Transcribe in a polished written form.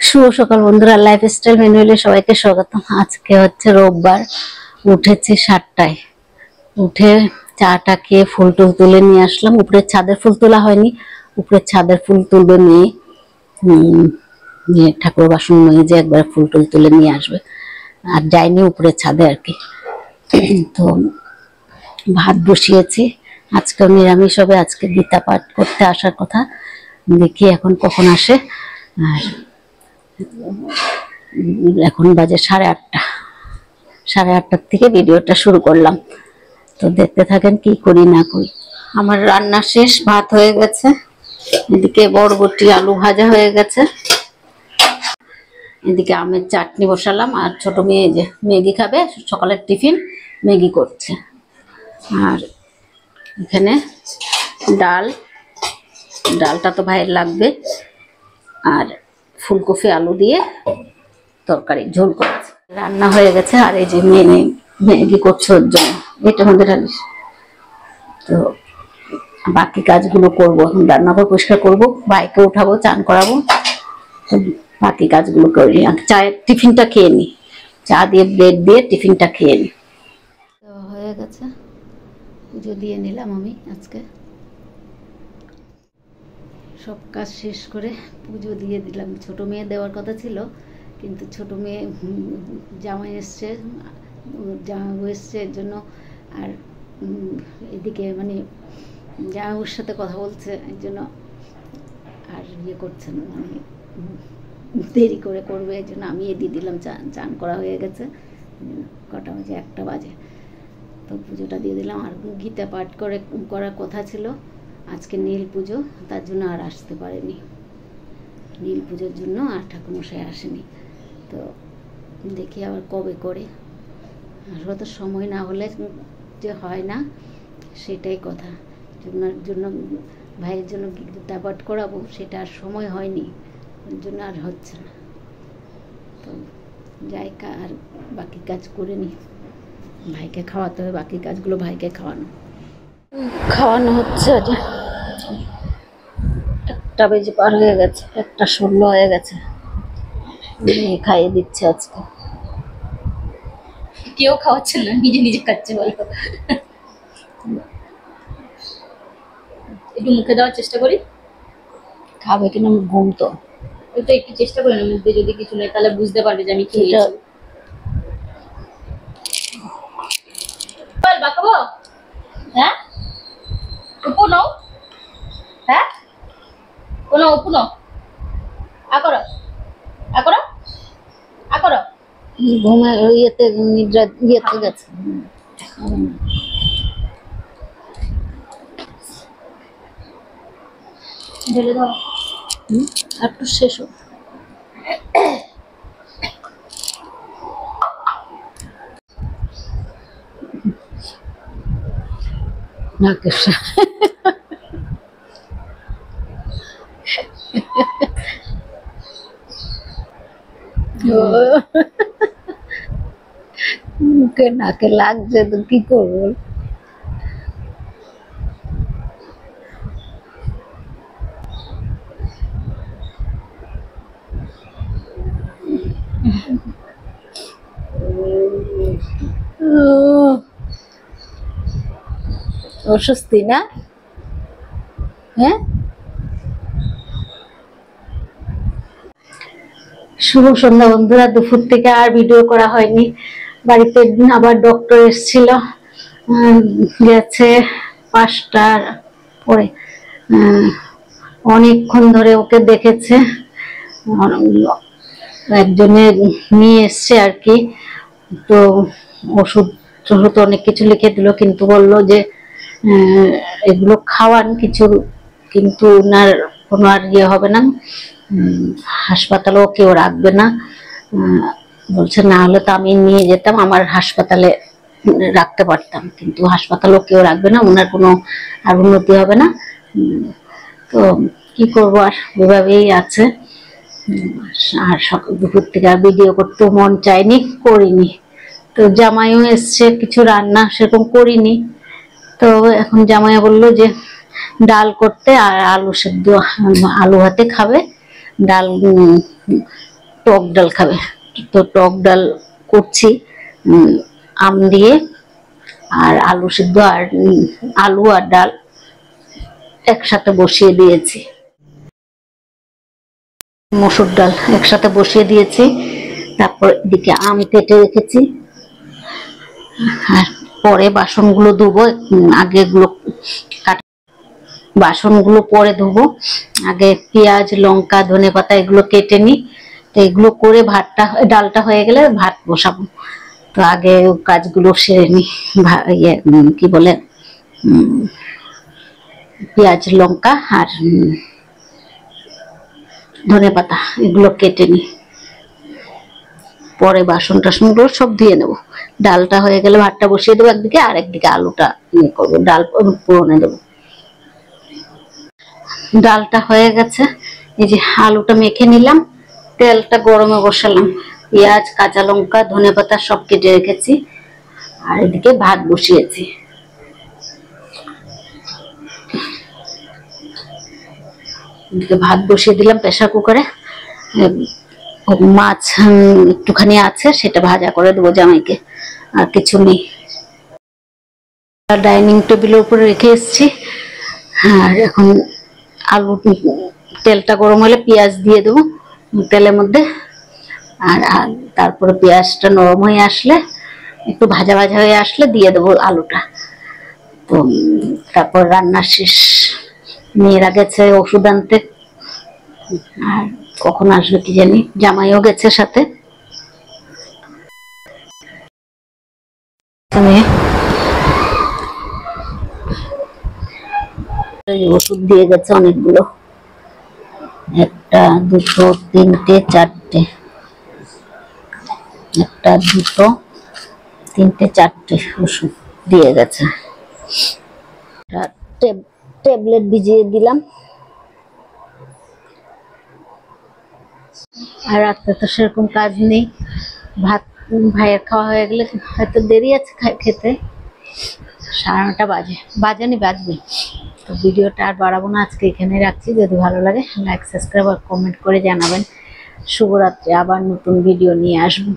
শুভ সকাল বন্ধুরা, লাইফস্টাইল ম্যানুয়ালে সবাইকে স্বাগতম। আজকে হচ্ছে রোববার। উঠেছি 7টায়, উঠে চাটা খেয়ে ফুল টুল তুলে নিয়ে আসলাম। উপরের ছাদের ফুল তোলা হয়নি, উপরের ছাদের ফুল তুলবে মেয়ে। ঠাকুর বাসন মেজে একবার ফুল টুল তুলে নিয়ে আসবে। আর যাইনি উপরের ছাদে আর কি। তো ভাত বসিয়েছি, আজকে নিরামিষ হবে। আজকে গীতা পাঠ করতে আসার কথা, দেখি এখন কখন আসে। আর এখন বাজে 8:30। 8:30 থেকে ভিডিওটা শুরু করলাম, তো দেখতে থাকেন কি করি না করি। আমার রান্না শেষ, ভাত হয়ে গেছে, এদিকে বরবটি আলু ভাজা হয়ে গেছে, এদিকে আমের চাটনি বসালাম। আর ছোট মেয়ে যে ম্যাগি খাবে, সকালের টিফিন ম্যাগি করছে। আর এখানে ডালটা তো ভাইয়ের লাগবে। আর ফুলকপি আলু দিয়ে তরকারি ঝোল করেছে, রান্না হয়ে গেছে। আর এই যে মেয়ে ম্যাগি করছে ওর জন্য, এটা আমাদের আনিস। তো বাকি কাজগুলো করবো, এখন রান্নাঘর পরিষ্কার করবো, ভাইকে উঠাবো, চান করাবো, বাকি কাজগুলো করি। চায়ের টিফিনটা খেয়ে নি, চা দিয়ে ব্রেড দিয়ে টিফিনটা খেয়ে নি। তো হয়ে গেছে, পুজো দিয়ে নিলাম আমি। আজকে সব কাজ শেষ করে পুজো দিয়ে দিলাম। ছোট মেয়ে দেওয়ার কথা ছিল, কিন্তু ছোট মেয়ে জামাই এসছে, এর জন্য। আর এদিকে মানে জামাইয়ের সাথে কথা বলছে, এর জন্য আর করছে না, মানে দেরি করে করবে, এই জন্য আমি দিয়ে দিলাম। চান করা হয়ে গেছে, কটা বাজে, 1টা বাজে। তো পুজোটা দিয়ে দিলাম। আর গীতা পাঠ করার কথা ছিল আজকে, নীল পুজো, তার জন্য আর আসতে পারেনি। নীল পুজোর জন্য আর ঠাকুরমশাই আসেনি। তো দেখি আবার কবে করে। আসলে তো সময় না হলে যে হয় না, সেটাই কথা। ওনার জন্য, ভাইয়ের জন্য গীতা পাঠ করাবো, সেটা আর সময় হয়নি, ওর জন্য আর হচ্ছে না। তো যাই, আর বাকি কাজ করে নি, ভাইকে খাওয়াতে হবে। বাকি কাজগুলো ভাইকে খাওয়ানো হচ্ছে। 1টা বেজে পার হয়ে গেছে, 1:16 হয়ে গেছে। খাইয়ে দিচ্ছে আজকে, কেউ খাওয়াচ্ছে না, নিজে নিজে খাচ্ছে। বলতো একটু মুখে দেওয়ার চেষ্টা করি, খাবে কিনা ঘুম। তো ওইটা একটু চেষ্টা করি না, মুখে যদি কিছু নেই তাহলে বুঝতে পারবে যে আমি খেয়েছি। বাঁকাবো, হ্যাঁ উপু নাও, হ্যাঁ কোনো উপু নাও, আকরো আকরো আকরো। ঘুমে ইয়েতে গেছে। ঢেলে দাও, একটু শেষ হোক। মুখে নাকে লাগছে, তো কি করবো। অস্বস্তি না? হ্যাঁ, শুভ সন্ধ্যা বন্ধুরা। দুপুর থেকে আর ভিডিও করা হয়নি। বাড়িতে আবার ডক্টর এসেছিল, গেছে 5টার পরে। অনেকক্ষণ ধরে ওকে দেখেছে, একজনে নিয়ে এসছে আর কি। তো ওষুধ অনেক কিছু লিখে দিল, কিন্তু বললো যে এগুলো খাওয়ান কিছু, কিন্তু ওনার কোনো আর হবে না, হাসপাতালেও কেউ রাখবে না। বলছে না হলে তো আমি নিয়ে যেতাম, আমার হাসপাতালে রাখতে পারতাম, কিন্তু হাসপাতালেও কেউ রাখবে না, ওনার কোনো আর উন্নতি হবে না। তো কি করবো, আর ওইভাবেই আছে। আর দুপুর থেকে আর ভিডিও করতেও মন চায়নি, করিনি। তো জামাইও এসছে, কিছু রান্না সেরকম করিনি। তো এখন জামাইয়া বললো যে ডাল করতে, আর আলু সেদ্ধ, আলু ভাতে খাবে, ডাল টক ডাল খাবে, তো টক ডাল করছি আম দিয়ে, আর আলু সিদ্ধ আর আলু আর ডাল একসাথে বসিয়ে দিয়েছি। মসুর ডাল একসাথে বসিয়ে দিয়েছি, তারপর এদিকে আম কেটে রেখেছি। আর পরে বাসনগুলো ধুবো, আগে এগুলো বাসনগুলো পরে ধুবো। আগে পেঁয়াজ লঙ্কা ধনেপাতা এগুলো কেটে নিই, তো এগুলো করে ডালটা হয়ে গেলে ভাত বসাবো। তো আগে কাজগুলো সেরে নিই, কি বলে পেঁয়াজ লঙ্কা আর ধনেপাতা এগুলো কেটে নিই, পরে বাসন টাসনগুলো সব ধুয়ে নেবো। ডালটা হয়ে গেলে ভাতটা বসিয়ে দেবো একদিকে, আর একদিকে আলুটা করবো, ডাল পুরনে দেবো। ডালটা হয়ে গেছে, এই যে আলুটা মেখে নিলাম, তেলটা গরমে বসালাম, পেঁয়াজ কাঁচা লঙ্কা ধনেপাতা সব কেটে রেখেছি, আর এদিকে ভাত বসিয়েছি। এদিকে ভাত বসিয়ে দিলাম প্রেসার কুকারে। মাছ একটুখানি আছে, সেটা ভাজা করে দেবো জামাইকে, আর কিছু নেই। ডাইনিং টেবিলের উপরে রেখে এসেছি। আর এখন আলু, তেলটা গরম হলে পেঁয়াজ দিয়ে দেবো তেলের মধ্যে, আর তারপরে পেঁয়াজটা নরম হয়ে আসলে, একটু ভাজা ভাজা হয়ে আসলে দিয়ে দেবো আলুটা। তো তারপর রান্না শেষ। মেয়েরা গেছে ওষুধ আনতে, আর কখন আসবে কি জানি, জামাইও গেছে সাথে। ওষুধ দিয়ে গেছে অনেকগুলো, 1 2 3 4 1 2 3 4 ওষুধ দিয়ে গেছে। ট্যাবলেট ভিজিয়ে দিলাম। আর রাত্রে তো সেরকম কাজ নেই, ভাত ভাইয়ের খাওয়া হয়ে গেলে হয়তো দেরি আছে খেতে, 9:30 বাজেনি, বাজবে। তো ভিডিওটা আর বাড়াবো না, আজকে এখানে রাখছি। যদি ভালো লাগে লাইক সাবস্ক্রাইব আর কমেন্ট করে জানাবেন। শুভরাত্রি, আবার নতুন ভিডিও নিয়ে আসবো।